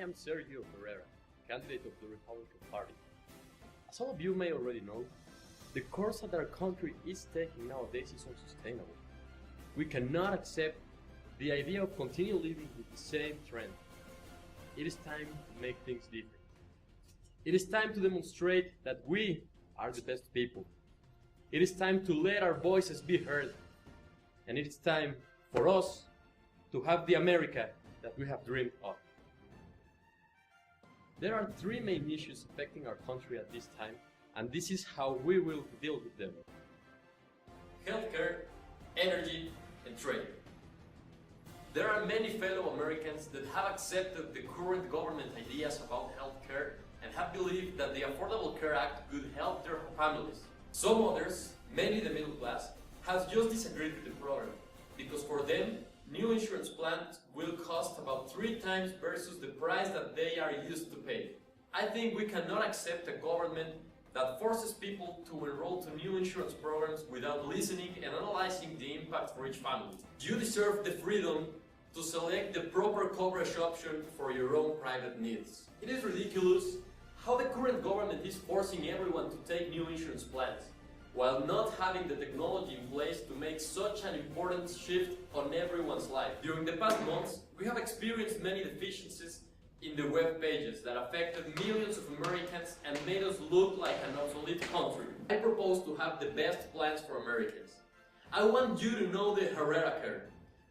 am Sergio Herrera, candidate of the Republican Party. As all of you may already know, the course that our country is taking nowadays is unsustainable. We cannot accept the idea of continue living with the same trend. It is time to make things different. It is time to demonstrate that we are the best people. It is time to let our voices be heard. And it is time for us to have the America that we have dreamed of. There are three main issues affecting our country at this time, and this is how we will deal with them. Healthcare, energy, and trade. There are many fellow Americans that have accepted the current government ideas about healthcare and have believed that the Affordable Care Act could help their families. Some others, mainly the middle class, have just disagreed with the program because for them, new insurance plans will cost about 3 times versus the price that they are used to pay. I think we cannot accept a government that forces people to enroll to new insurance programs without listening and analyzing the impact for each family. You deserve the freedom to select the proper coverage option for your own private needs. It is ridiculous how the current government is forcing everyone to take new insurance plans, while not having the technology in place to make such an important shift on everyone's life. During the past months, we have experienced many deficiencies in the web pages that affected millions of Americans and made us look like an obsolete country. I propose to have the best plans for Americans. I want you to know the Herrera Care,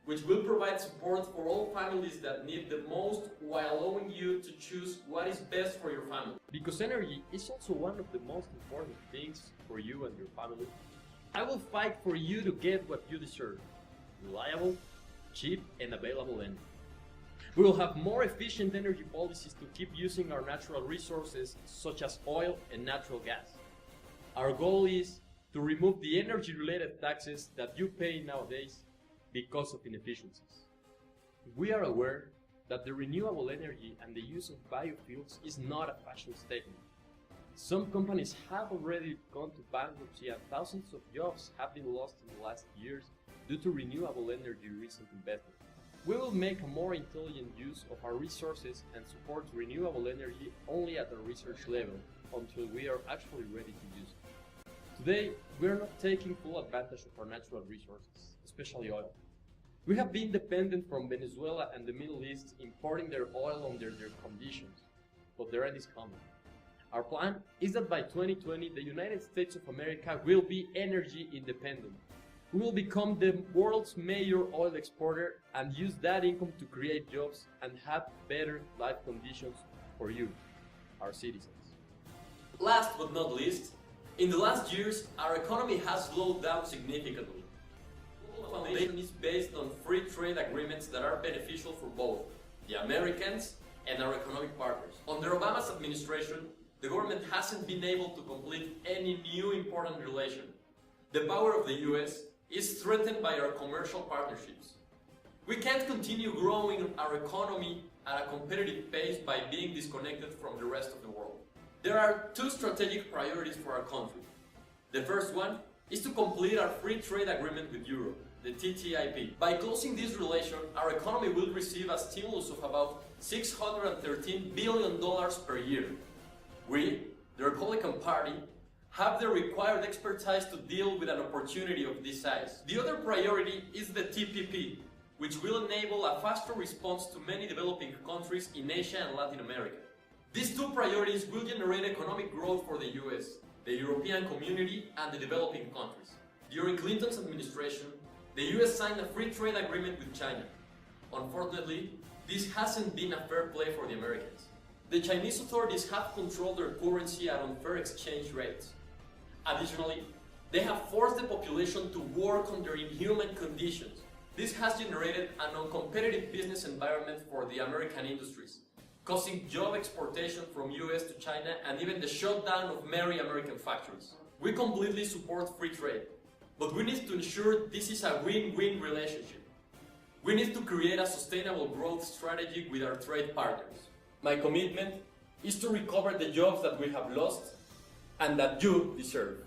which will provide support for all families that need the most while allowing you to choose what is best for your family. Because energy is also one of the most important things for you and your family, I will fight for you to get what you deserve: reliable, cheap, and available energy. We will have more efficient energy policies to keep using our natural resources such as oil and natural gas. Our goal is to remove the energy-related taxes that you pay nowadays because of inefficiencies. We are aware that the renewable energy and the use of biofuels is not a fashion statement. Some companies have already gone to bankruptcy and thousands of jobs have been lost in the last years due to renewable energy recent investment. We will make a more intelligent use of our resources and support renewable energy only at the research level until we are actually ready to use it. Today, we are not taking full advantage of our natural resources, especially oil. We have been dependent from Venezuela and the Middle East importing their oil under their conditions, but the end is coming. Our plan is that by 2020, the United States of America will be energy independent. We will become the world's major oil exporter and use that income to create jobs and have better life conditions for you, our citizens. Last but not least, in the last years, our economy has slowed down significantly. The global foundation is based on free trade agreements that are beneficial for both the Americans and our economic partners. Under Obama's administration, the government hasn't been able to complete any new important relation. The power of the US is threatened by our commercial partnerships. We can't continue growing our economy at a competitive pace by being disconnected from the rest of the world. There are 2 strategic priorities for our country. The first one is to complete our free trade agreement with Europe, the TTIP. By closing this relation, our economy will receive a stimulus of about $613 billion per year. We, the Republican Party, have the required expertise to deal with an opportunity of this size. The other priority is the TPP, which will enable a faster response to many developing countries in Asia and Latin America. These 2 priorities will generate economic growth for the US, the European community, and the developing countries. During Clinton's administration, the US signed a free trade agreement with China. Unfortunately, this hasn't been a fair play for the Americans. The Chinese authorities have controlled their currency at unfair exchange rates. Additionally, they have forced the population to work under inhuman conditions. This has generated an uncompetitive business environment for the American industries, causing job exportation from US to China and even the shutdown of many American factories. We completely support free trade, but we need to ensure this is a win-win relationship. We need to create a sustainable growth strategy with our trade partners. My commitment is to recover the jobs that we have lost and that you deserve.